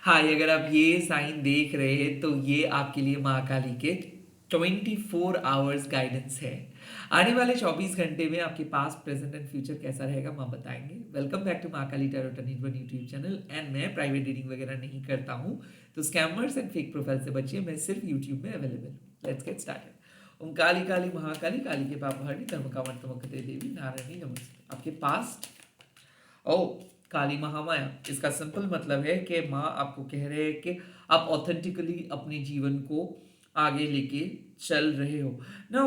हाय, अगर आप ये साइन देख रहे हैं तो ये आपके लिए महाकाली के 24 आवर्स गाइडेंस है। आने वाले 24 घंटे में आपके पास्ट प्रेजेंट एंड फ्यूचर कैसा रहेगा माँ बताएंगे। Welcome back to Mahakali tarot and YouTube channel. And मैं प्राइवेट रीडिंग वगैरह नहीं करता हूँ, तो स्कैमर्स एंड फेक प्रोफाइल से बचिए। मैं सिर्फ यूट्यूब में अवेलेबल हूँ। Let's get started. Om Kali Kali Mahakali, Kali के पाप हरणी, धर्म कामन तमोकते देवी नारायणी नमस्ते। आपके पास्ट ओ काली महामाया, इसका सिंपल मतलब है कि माँ आपको कह रहे हैं कि आप ऑथेंटिकली अपने जीवन को आगे लेके चल रहे हो ना।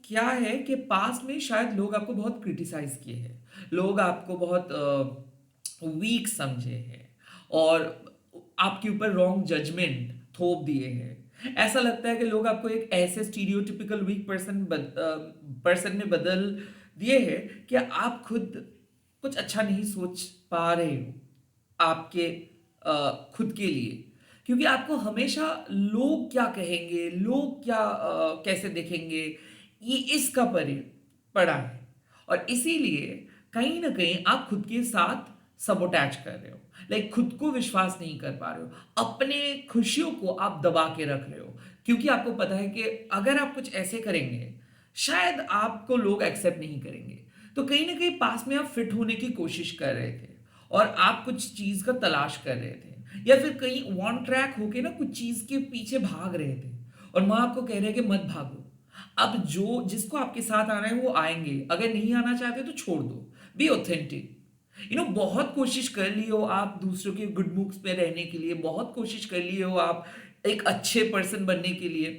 क्या है कि पास में शायद लोग आपको बहुत क्रिटिसाइज किए हैं, लोग आपको बहुत वीक समझे हैं और आपके ऊपर रॉन्ग जजमेंट थोप दिए हैं। ऐसा लगता है कि लोग आपको एक ऐसे स्टीरियोटिपिकल वीक पर्सन में बदल दिए हैं कि आप खुद कुछ अच्छा नहीं सोच पा रहे हो आपके खुद के लिए, क्योंकि आपको हमेशा लोग क्या कहेंगे, लोग क्या कैसे देखेंगे, ये इसका परे पड़ा है। और इसीलिए कहीं ना कहीं आप खुद के साथ सबोटैच कर रहे हो, लाइक खुद को विश्वास नहीं कर पा रहे हो, अपने खुशियों को आप दबा के रख रहे हो, क्योंकि आपको पता है कि अगर आप कुछ ऐसे करेंगे शायद आपको लोग एक्सेप्ट नहीं करेंगे। तो कहीं ना कहीं पास में आप फिट होने की कोशिश कर रहे थे और आप कुछ चीज का तलाश कर रहे थे, या फिर कहीं वन ट्रैक होके ना कुछ चीज के पीछे भाग रहे थे। और माँ आपको कह रहे हैं कि मत भागो। अब जो जिसको आपके साथ आना है वो आएंगे, अगर नहीं आना चाहते तो छोड़ दो। Be authentic. बहुत कोशिश कर ली हो आप दूसरों के गुड बुक्स पे रहने के लिए, बहुत कोशिश कर ली हो आप एक अच्छे पर्सन बनने के लिए।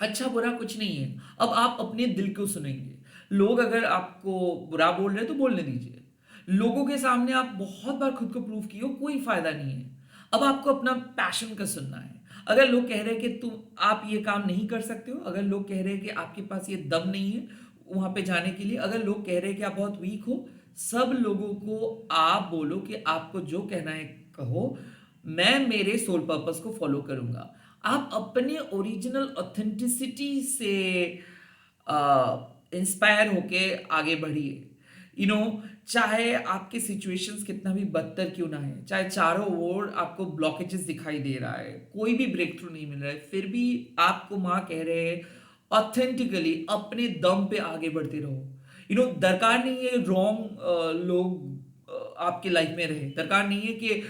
अच्छा बुरा कुछ नहीं है, अब आप अपने दिल को सुनेंगे। लोग अगर आपको बुरा बोल रहे हैं तो बोलने दीजिए। लोगों के सामने आप बहुत बार खुद को प्रूव किए हो, कोई फायदा नहीं है। अब आपको अपना पैशन का सुनना है। अगर लोग कह रहे हैं कि तुम आप ये काम नहीं कर सकते हो, अगर लोग कह रहे हैं कि आपके पास ये दम नहीं है वहां पे जाने के लिए, अगर लोग कह रहे हैं कि आप बहुत वीक हो, सब लोगों को आप बोलो कि आपको जो कहना है कहो, मैं मेरे सोल पर्पस को फॉलो करूंगा। आप अपने ओरिजिनल ऑथेंटिसिटी से इंस्पायर होके आगे बढ़िए। चाहे आपके सिचुएशंस कितना भी बदतर क्यों ना है, चाहे चारों ओर आपको ब्लॉकेजेस दिखाई दे रहा है, कोई भी ब्रेक थ्रू नहीं मिल रहा है, फिर भी आपको माँ कह रहे हैं ऑथेंटिकली अपने दम पे आगे बढ़ते रहो। दरकार नहीं है रॉन्ग लोग आपके लाइफ में रहे, दरकार नहीं है कि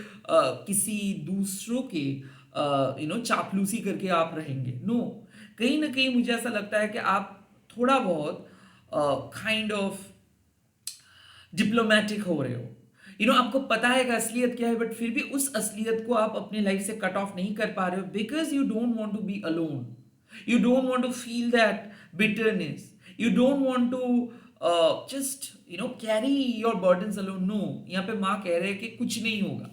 किसी दूसरों के चापलूसी करके आप रहेंगे। नो, कहीं ना कहीं मुझे ऐसा लगता है कि आप थोड़ा बहुत काइंड ऑफ डिप्लोमेटिक हो रहे हो। आपको पता है कि असलियत क्या है, बट फिर भी उस असलियत को आप अपने लाइफ से कट ऑफ नहीं कर पा रहे हो, because you don't want to be alone, you don't want to feel that bitterness, you don't want to just carry your burdens alone. No, यहाँ पे माँ कह रहे हैं कि कुछ नहीं होगा।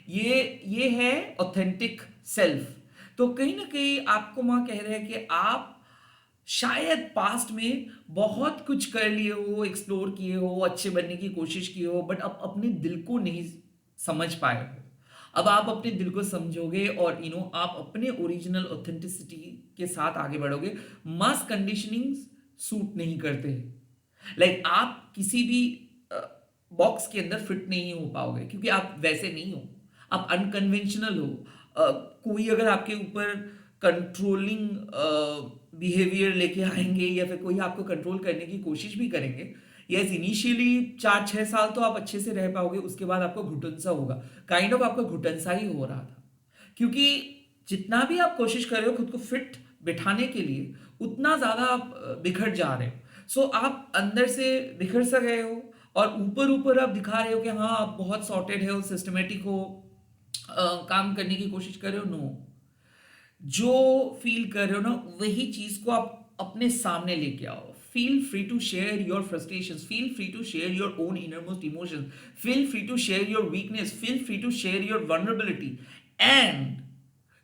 ये है ऑथेंटिक सेल्फ। तो कहीं ना कहीं आपको माँ कह रहे हैं कि आप शायद पास्ट में बहुत कुछ कर लिए हो, एक्सप्लोर किए हो, अच्छे बनने की कोशिश की हो, बट अब अपने दिल को नहीं समझ पाए हो। अब आप अपने दिल को समझोगे और आप अपने ओरिजिनल ऑथेंटिसिटी के साथ आगे बढ़ोगे। मास कंडीशनिंग सूट नहीं करते। लाइक आप किसी भी बॉक्स के अंदर फिट नहीं हो पाओगे, क्योंकि आप वैसे नहीं हो, आप अनकन्वेंशनल हो। कोई अगर आपके ऊपर कंट्रोलिंग बिहेवियर लेके आएंगे या फिर कोई आपको कंट्रोल करने की कोशिश भी करेंगे, यस इनिशियली 4-6 साल तो आप अच्छे से रह पाओगे, उसके बाद आपको घुटन सा होगा। काइंड ऑफ आपको घुटन सा ही हो रहा था, क्योंकि जितना भी आप कोशिश कर रहे हो खुद को फिट बिठाने के लिए, उतना ज्यादा आप बिखर जा रहे हो। सो आप अंदर से बिखर सा गए हो और ऊपर ऊपर आप दिखा रहे हो कि हाँ आप बहुत सॉर्टेड हो, सिस्टमेटिक हो, काम करने की कोशिश कर रहे हो। नो, जो फील कर रहे हो ना वही चीज को आप अपने सामने लेके आओ। Feel free to share your frustrations, feel free to share your own innermost emotions, feel free to share your weakness, feel free to share your vulnerability. And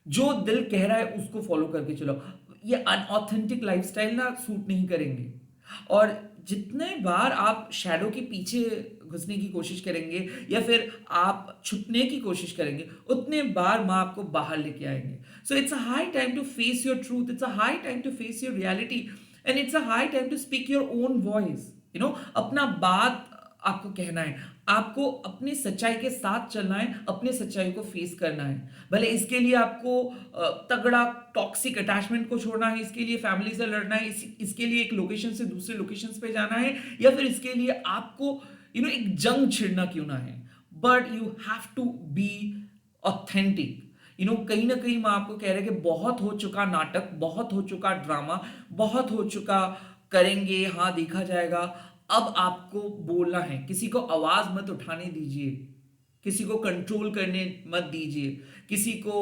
जो दिल कह रहा है उसको फॉलो करके चलो। ये अनऑथेंटिक लाइफस्टाइल ना सूट नहीं करेंगे। और जितने बार आप शैडो के पीछे घुसने की कोशिश करेंगे या फिर आप छुपने की कोशिश करेंगे, उतने बार माँ आपको बाहर लेके आएंगे। So it's a high time to face your truth, it's a high time to face your reality, and it's a high time to speak your own voice. अपना बात आपको कहना है। आपको अपनी सच्चाई के साथ चलना है, अपनी सच्चाई को फेस करना है। भले इसके लिए आपको तगड़ा टॉक्सिक अटैचमेंट को छोड़ना है, इसके लिए फैमिली से लड़ना है, इसके लिए एक लोकेशन से दूसरे लोकेशन पे जाना है, या फिर इसके लिए आपको एक जंग छिड़ना क्यों ना है, but you have to be authentic. कहीं ना कहीं मैं आपको कह रहा है कि बहुत हो चुका नाटक, बहुत हो चुका ड्रामा, बहुत हो चुका करेंगे हाँ देखा जाएगा। अब आपको बोलना है, किसी को आवाज मत उठाने दीजिए, किसी को कंट्रोल करने मत दीजिए, किसी को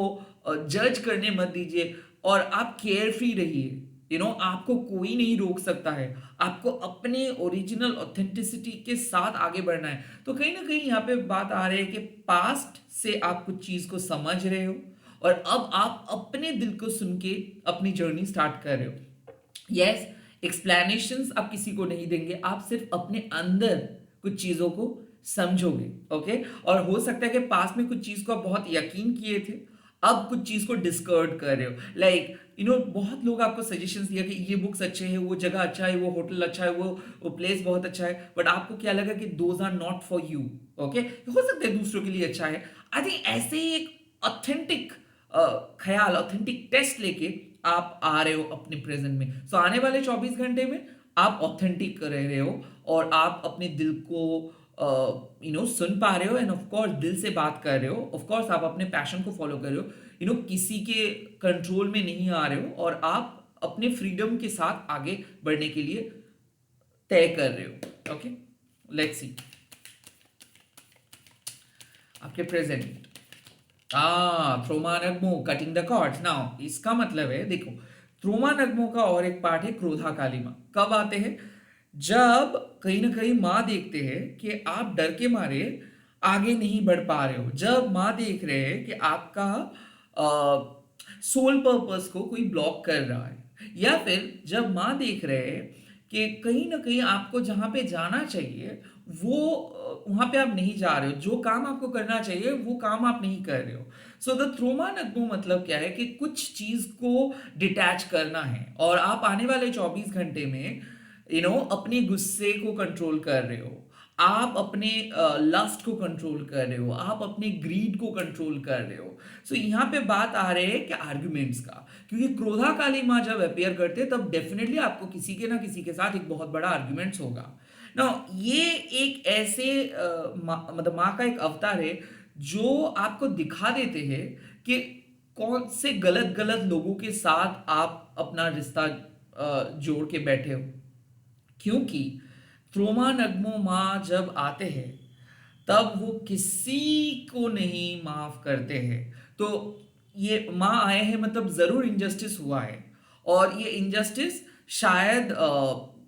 जज करने मत दीजिए, और आप केयर फ्री रहिए। आपको कोई नहीं रोक सकता है, आपको अपने ओरिजिनल ऑथेंटिसिटी के साथ आगे बढ़ना है। तो कहीं ना कहीं यहाँ पे बात आ रही है कि पास्ट से आप कुछ चीज को समझ रहे हो, और अब आप अपने दिल को सुन के अपनी जर्नी स्टार्ट कर रहे हो। यस, एक्सप्लेनेशंस आप किसी को नहीं देंगे, आप सिर्फ अपने अंदर कुछ चीजों को समझोगे। ओके, और हो सकता है कि पास में कुछ चीज को आप बहुत यकीन किए थे, अब कुछ चीज को डिस्कर्ड कर रहे हो। लाइक बहुत लोग आपको सजेशंस दिया कि ये बुक्स अच्छे हैं, वो जगह अच्छा है, वो होटल अच्छा है, वो प्लेस बहुत अच्छा है, बट आपको क्या लगा कि those are not for you. Okay, हो सकता है दूसरों के लिए अच्छा है। आई थिंक ऐसे ही एक ऑथेंटिक ख्याल, ऑथेंटिक टेस्ट लेके आप आ रहे हो अपने प्रेजेंट में। सो आने वाले 24 घंटे में आप ऑथेंटिक कर रहे हो, और आप अपने दिल को सुन पा रहे हो, एंड ऑफ कोर्स दिल से बात कर रहे हो। ऑफ कोर्स आप अपने पैशन को फॉलो कर रहे हो, किसी के कंट्रोल में नहीं आ रहे हो, और आप अपने फ्रीडम के साथ आगे बढ़ने के लिए तय कर रहे हो। ओके, लेट्स सी आपके प्रेजेंट। थ्रोमानग्मो कटिंग द कॉर्ड्स। नाउ इसका मतलब है, देखो, थ्रोमानग्मो का और एक पार्ट है क्रोधा कालिमा। कब आते हैं? जब कहीं ना कहीं माँ देखते हैं कि आप डर के मारे आगे नहीं बढ़ पा रहे हो, जब माँ देख रहे हैं कि आपका सोल पर्पस को कोई ब्लॉक कर रहा है, या फिर जब माँ देख रहे हैं कि कहीं ना कहीं आपको जहां पे जाना चाहिए वो वहां पे आप नहीं जा रहे हो, जो काम आपको करना चाहिए वो काम आप नहीं कर रहे हो। सो द थ्रोमानग्मो मतलब क्या है कि कुछ चीज को डिटैच करना है, और आप आने वाले 24 घंटे में अपने गुस्से को कंट्रोल कर रहे हो, आप अपने लस्ट को कंट्रोल कर रहे हो, आप अपने ग्रीड को कंट्रोल कर रहे हो। सो यहाँ पे बात आ रही है कि आर्गुमेंट्स का, क्योंकि क्रोधा काली माँ जब अपेयर करते हैं तब डेफिनेटली आपको किसी के ना किसी के साथ एक बहुत बड़ा आर्गुमेंट्स होगा ना। ये एक ऐसे मतलब माँ का एक अवतार है जो आपको दिखा देते हैं कि कौन से गलत गलत लोगों के साथ आप अपना रिश्ता जोड़ के बैठे हो। क्योंकि त्रोमानग्मो माँ जब आते हैं तब वो किसी को नहीं माफ करते हैं। तो ये माँ आए हैं मतलब जरूर इनजस्टिस हुआ है, और ये इनजस्टिस शायद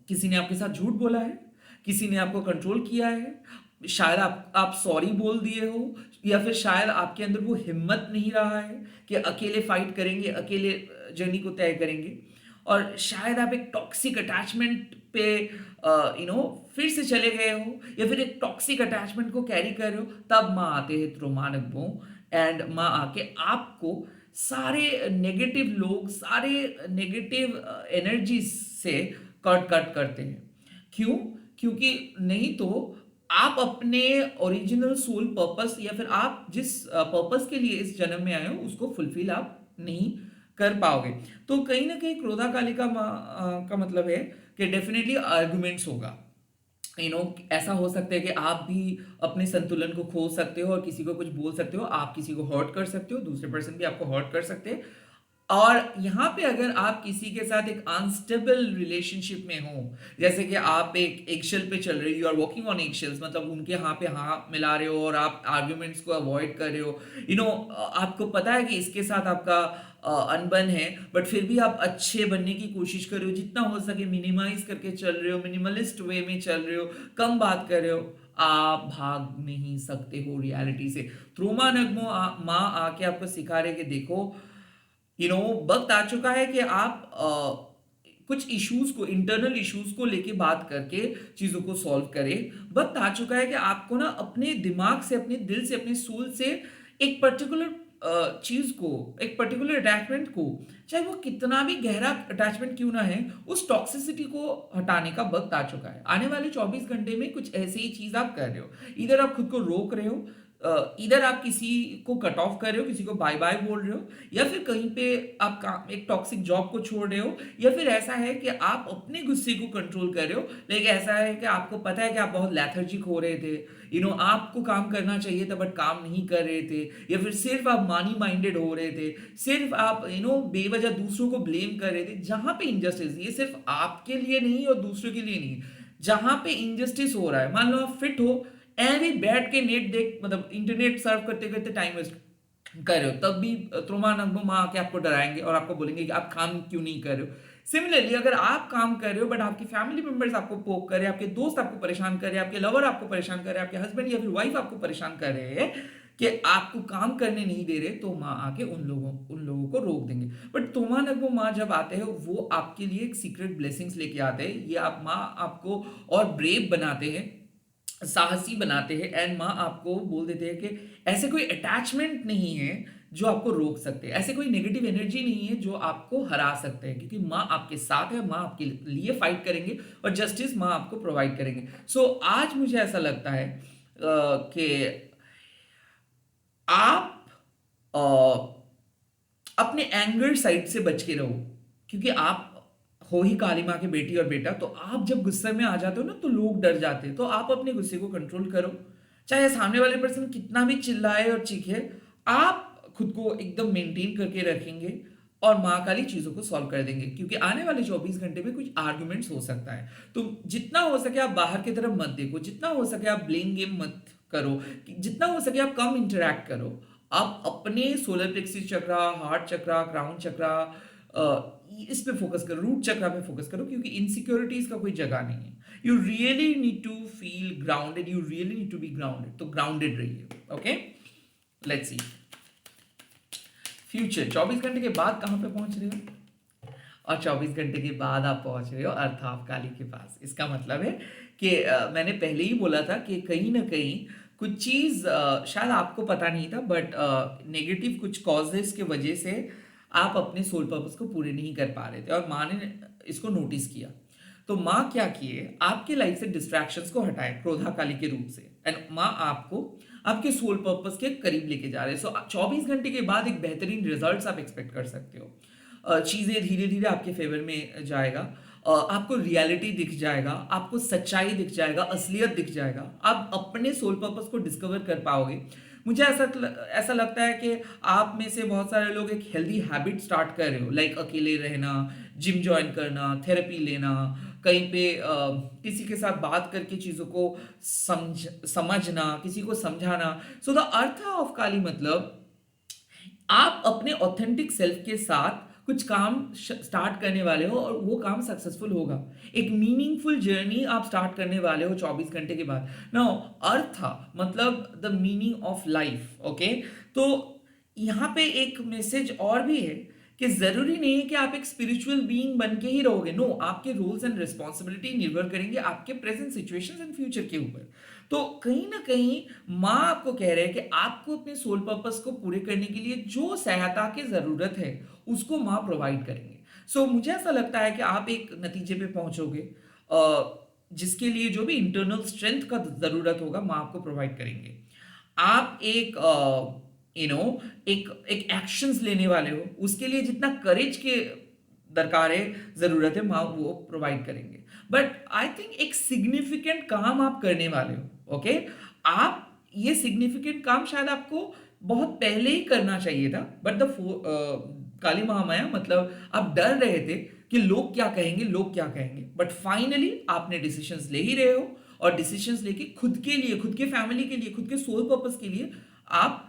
किसी ने आपके साथ झूठ बोला है, किसी ने आपको कंट्रोल किया है, शायद आप सॉरी बोल दिए हो, या फिर शायद आपके अंदर वो हिम्मत नहीं रहा है कि अकेले फाइट करेंगे, अकेले जर्नी को तय करेंगे, और शायद आप एक टॉक्सिक अटैचमेंट पे फिर से चले गए हो, या फिर एक टॉक्सिक अटैचमेंट को कैरी कर रहे हो। तब माँ आते हैं त्रोमानग्मो, एंड माँ आके आपको सारे नेगेटिव लोग, सारे नेगेटिव एनर्जी से कट कट करते हैं। क्यों? क्योंकि नहीं तो आप अपने ओरिजिनल सोल पर्पस, या फिर आप जिस पर्पस के लिए इस जन्म में आए हो उसको फुलफिल आप नहीं कर पाओगे। तो कहीं ना कहीं क्रोधा कालिका का मतलब है कि डेफिनेटली आर्गुमेंट्स होगा। ऐसा हो सकता है कि आप भी अपने संतुलन को खो सकते हो और किसी को कुछ बोल सकते हो, आप किसी को हर्ट कर सकते हो, दूसरे पर्सन भी आपको हर्ट कर सकते हैं। और यहाँ पे अगर आप किसी के साथ एक अनस्टेबल रिलेशनशिप में हो, जैसे कि आप एक एक्शेल पे चल रहे हो, you are walking on eggshells, मतलब उनके हाँ पे हाँ मिला रहे हो, और आप आर्ग्यूमेंट्स को अवॉइड कर रहे हो, आपको पता है कि इसके साथ आपका अनबन है, बट फिर भी आप अच्छे बनने की कोशिश कर रहे हो, जितना हो सके मिनिमाइज करके चल रहे हो, मिनिमलिस्ट वे में चल रहे हो, कम बात कर रहे हो, आप भाग नहीं सकते हो रियलिटी से। त्रोमानग्मो माँ आके आपको सिखा रहे कि देखो, वक्त आ चुका है कि आप कुछ इश्यूज को, इंटरनल इश्यूज को लेके बात करके चीजों को सॉल्व करें। वक्त आ चुका है कि आपको ना अपने दिमाग से, अपने दिल से, अपने सोल से एक पर्टिकुलर चीज को, एक पर्टिकुलर अटैचमेंट को, चाहे वो कितना भी गहरा अटैचमेंट क्यों ना है, उस टॉक्सिसिटी को हटाने का वक्त आ चुका है। आने वाले 24 घंटे में कुछ ऐसी ही चीज आप कर रहे हो, इधर आप खुद को रोक रहे हो, इधर आप किसी को कट ऑफ कर रहे हो, किसी को बाय बाय बोल रहे हो, या फिर कहीं पे आप काम, एक टॉक्सिक जॉब को छोड़ रहे हो, या फिर ऐसा है कि आप अपने गुस्से को कंट्रोल कर रहे हो, लेकिन ऐसा है कि आपको पता है कि आप बहुत लेथर्जिक हो रहे थे, आपको काम करना चाहिए था बट काम नहीं कर रहे थे, या फिर सिर्फ आप मनी माइंडेड हो रहे थे, सिर्फ आप बेवजह दूसरों को ब्लेम कर रहे थे। जहां पे इंजस्टिस, ये सिर्फ आपके लिए नहीं और दूसरों के लिए नहीं, जहां पे इंजस्टिस हो रहा है, मान लो आप फिट हो, ऐसे बैठ के नेट देख, मतलब इंटरनेट सर्व करते करते टाइम वेस्ट कर रहे हो, तब भी त्रोमा नगमो माँ आके आपको डराएंगे और आपको बोलेंगे कि आप काम क्यों नहीं कर रहे हो। सिमिलरली अगर आप काम कर रहे हो बट आपकी फैमिली मेंबर्स आपको पोक कर रहे हैं, आपके दोस्त आपको परेशान कर रहे हैं, आपके लवर आपको परेशान कर रहे हैं, आपके हस्बैंड या फिर वाइफ आपको परेशान कर रहे हैं कि आपको काम करने नहीं दे रहे, तो माँ आके उन लोगों को रोक देंगे। बट तोमा नगमो माँ जब आते हैं, वो आपके लिए एक सीक्रेट ब्लेसिंग्स लेके आते हैं। ये आप माँ आपको और ब्रेव बनाते हैं, साहसी बनाते हैं, एंड माँ आपको बोल देते हैं कि ऐसे कोई अटैचमेंट नहीं है जो आपको रोक सकते हैं, ऐसे कोई नेगेटिव एनर्जी नहीं है जो आपको हरा सकते हैं, क्योंकि माँ आपके साथ है, माँ आपके लिए फाइट करेंगे और जस्टिस माँ आपको प्रोवाइड करेंगे। सो आज मुझे ऐसा लगता है कि आप अ, अपने एंगर साइड से बच के रहो, क्योंकि आप हो ही काली माँ के बेटी और बेटा, तो आप जब गुस्से में आ जाते हो ना, तो लोग डर जाते हैं। तो आप अपने गुस्से को कंट्रोल करो, चाहे सामने वाले पर्सन कितना भी चिल्लाए और चीखे, आप खुद को एकदम मेंटेन करके रखेंगे और माँ काली चीजों को सॉल्व कर देंगे। क्योंकि आने वाले 24 घंटे में कुछ आर्गुमेंट्स हो सकता है, तो जितना हो सके आप बाहर की तरफ मत देखो, जितना हो सके आप ब्लेम गेम मत करो, जितना हो सके आप कम इंटरेक्ट करो। आप अपने सोलर प्लेक्सिस चक्रा, हार्ट चक्रा, क्राउन चक्रा, इस पे फोकस करो, रूट चक्रा पे फोकस करो, क्योंकि इनसिक्योरिटीज का कोई जगह नहीं है। You really need to feel grounded, you really need to be grounded, तो ग्राउंडेड रहिए। ओके, लेट्स सी फ्यूचर 24 घंटे के बाद कहां पे पहुंच रहे हो, और 24 घंटे के बाद आप पहुंच रहे हो अर्थात काली के पास। इसका मतलब है कि मैंने पहले ही बोला था कि कहीं ना कहीं कुछ चीज शायद आपको पता नहीं था, बट नेगेटिव कुछ कॉजेस के वजह से आप अपने सोल पर्पस को पूरे नहीं कर पा रहे थे, और माँ ने इसको नोटिस किया। तो माँ क्या किए, आपके लाइफ से डिस्ट्रैक्शंस को हटाए क्रोधा काली के रूप से, एंड माँ आपको आपके सोल पर्पस के करीब लेके जा रहे हैं। सो 24 घंटे के बाद एक बेहतरीन रिजल्ट्स आप एक्सपेक्ट कर सकते हो। चीज़ें धीरे धीरे आपके फेवर में जाएगा, आपको रियलिटी दिख जाएगा, आपको सच्चाई दिख जाएगा, असलियत दिख जाएगा, आप अपने सोल पर्पस को डिस्कवर कर पाओगे। मुझे ऐसा लगता है कि आप में से बहुत सारे लोग एक हेल्दी हैबिट स्टार्ट कर रहे हो, लाइक अकेले रहना, जिम ज्वाइन करना, थेरेपी लेना, कहीं पे किसी के साथ बात करके चीज़ों को समझना, किसी को समझाना। सो द अर्थ ऑफ काली मतलब आप अपने ऑथेंटिक सेल्फ के साथ कुछ काम स्टार्ट करने वाले हो, और वो काम सक्सेसफुल होगा। एक मीनिंगफुल जर्नी आप स्टार्ट करने वाले हो 24 घंटे के बाद। नाउ अर्थ मतलब the meaning of life. Okay, तो यहाँ पे एक मैसेज और भी है कि जरूरी नहीं है कि आप एक स्पिरिचुअल बीइंग बन के ही रहोगे। नो, आपके रोल्स एंड रिस्पॉन्सिबिलिटी निर्भर करेंगे आपके प्रेजेंट सिचुएशंस एंड फ्यूचर के ऊपर। तो कहीं ना कहीं माँ आपको कह रहे हैं कि आपको अपने सोल पर्पस को पूरे करने के लिए जो सहायता की जरूरत है उसको माँ प्रोवाइड करेंगे। सो मुझे ऐसा लगता है कि आप एक नतीजे पे पहुंचोगे, जिसके लिए जो भी इंटरनल स्ट्रेंथ का जरूरत होगा माँ आपको प्रोवाइड करेंगे। आप एक एक एक एक्शंस लेने वाले हो, उसके लिए जितना करेज के दरकार है, जरूरत है, माँ वो प्रोवाइड करेंगे। बट आई थिंक एक सिग्निफिकेंट काम आप करने वाले हो। ओके, आप ये सिग्निफिकेंट काम शायद आपको बहुत पहले ही करना चाहिए था, बट द काली महामाया मतलब आप डर रहे थे कि लोग क्या कहेंगे, लोग क्या कहेंगे, बट फाइनली आपने डिसीजंस ले ही रहे हो, और डिसीजंस लेके खुद के लिए, खुद के फैमिली के लिए, खुद के सोल पर्पस के लिए आप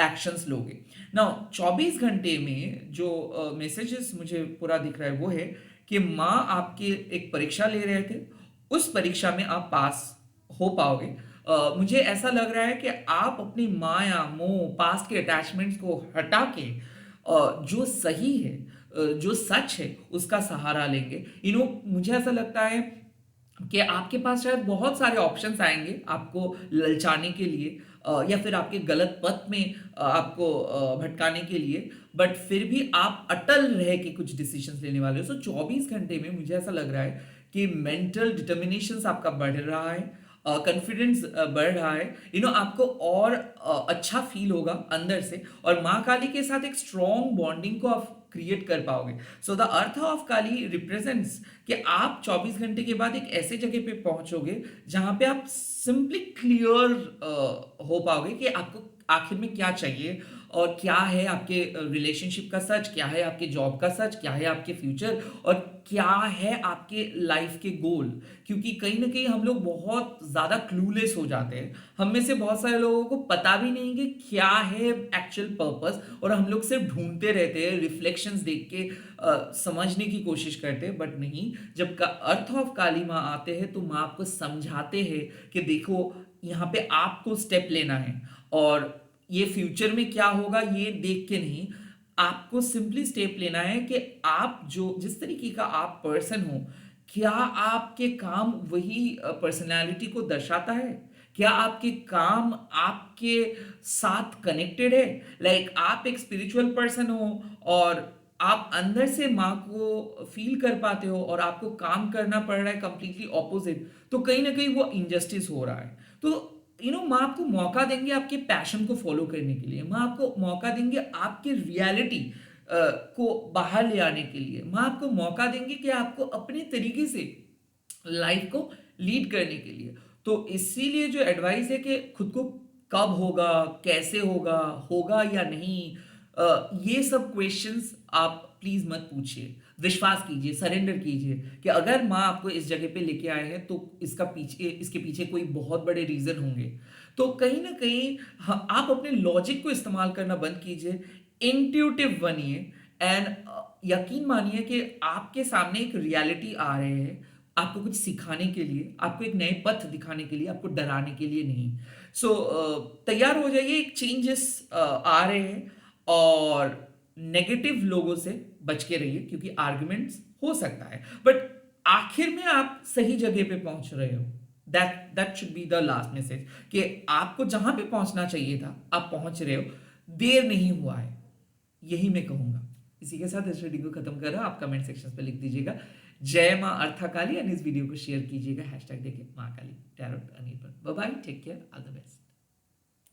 एक्शंस लोगे। नाउ 24 घंटे में जो मैसेजेस मुझे पूरा दिख रहा है वो है कि माँ आपकी एक परीक्षा ले रहे थे, उस परीक्षा में आप पास हो पाओगे। मुझे ऐसा लग रहा है कि आप अपनी माया, मोह, पास्ट के अटैचमेंट्स को हटा के जो सही है, जो सच है, उसका सहारा लेंगे। मुझे ऐसा लगता है कि आपके पास शायद बहुत सारे ऑप्शंस आएंगे आपको ललचाने के लिए, या फिर आपके गलत पथ में आपको भटकाने के लिए, बट फिर भी आप अटल रह के कुछ डिसीजंस लेने वाले हो। सो 24 घंटे में मुझे ऐसा लग रहा है कि मेंटल डिटर्मिनेशन आपका बढ़ रहा है, कॉन्फिडेंस बढ़ रहा है, आपको और अच्छा फील होगा अंदर से, और माँ काली के साथ एक स्ट्रॉन्ग बॉन्डिंग को आप क्रिएट कर पाओगे। So the earth of Kali represents कि आप 24 घंटे के बाद एक ऐसे जगह पे पहुंचोगे जहां पे आप सिंपली क्लियर हो पाओगे कि आपको आखिर में क्या चाहिए, और क्या है आपके रिलेशनशिप का सच, क्या है आपके जॉब का सच, क्या है आपके फ्यूचर, और क्या है आपके लाइफ के गोल। क्योंकि कहीं ना कहीं हम लोग बहुत ज़्यादा क्लूलेस हो जाते हैं, हम में से बहुत सारे लोगों को पता भी नहीं कि क्या है एक्चुअल पर्पस, और हम लोग सिर्फ ढूंढते रहते हैं, रिफ्लेक्शंस देख के समझने की कोशिश करते हैं, बट नहीं। जब का अर्थ ऑफ काली माँ आते हैं तो माँ आपको समझाते हैं कि देखो यहाँ पे आपको स्टेप लेना है, और ये फ्यूचर में क्या होगा ये देख के नहीं, आपको सिंपली स्टेप लेना है कि आप जो जिस तरीके का आप पर्सन हो, क्या आपके काम वही पर्सनालिटी को दर्शाता है, क्या आपके काम आपके साथ कनेक्टेड है। लाइक आप एक स्पिरिचुअल पर्सन हो और आप अंदर से माँ को फील कर पाते हो, और आपको काम करना पड़ रहा है कंप्लीटली ऑपोजिट, तो कहीं ना कहीं वो इनजस्टिस हो रहा है। तो माँ आपको मौका देंगे आपके पैशन को फॉलो करने के लिए, माँ आपको मौका देंगे आपके रियलिटी को बाहर ले आने के लिए, माँ आपको मौका देंगे कि आपको अपने तरीके से लाइफ को लीड करने के लिए। तो इसीलिए जो एडवाइस है कि खुद को कब होगा, कैसे होगा, होगा या नहीं, ये सब क्वेश्चंस आप प्लीज मत पूछिए। विश्वास कीजिए, सरेंडर कीजिए कि अगर माँ आपको इस जगह पे लेके आए हैं तो इसके पीछे कोई बहुत बड़े रीजन होंगे। तो कहीं ना कहीं आप अपने लॉजिक को इस्तेमाल करना बंद कीजिए, इंट्यूटिव बनिए, एंड यकीन मानिए कि आपके सामने एक रियलिटी आ रहे हैं, आपको कुछ सिखाने के लिए, आपको एक नए पथ दिखाने के लिए, आपको डराने के लिए नहीं। सो तैयार हो जाइए, एक चेंजेस आ रहे हैं, और नेगेटिव लोगों से बच के रहिए, क्योंकि आर्गुमेंट्स हो सकता है, बट आखिर में आप सही जगह पे पहुंच रहे हो। That should be the last message, कि आपको जहां पे पहुंचना चाहिए था आप पहुंच रहे हो, देर नहीं हुआ है, यही मैं कहूंगा। इसी के साथ इस वीडियो को खत्म कर रहा हूं। आप कमेंट सेक्शन पे लिख दीजिएगा जय मां अर्था काली, एंड इस वीडियो को शेयर कीजिएगा हैशटैग देके मां काली टैरोट अनिल पर। Bye bye, take care, all the best.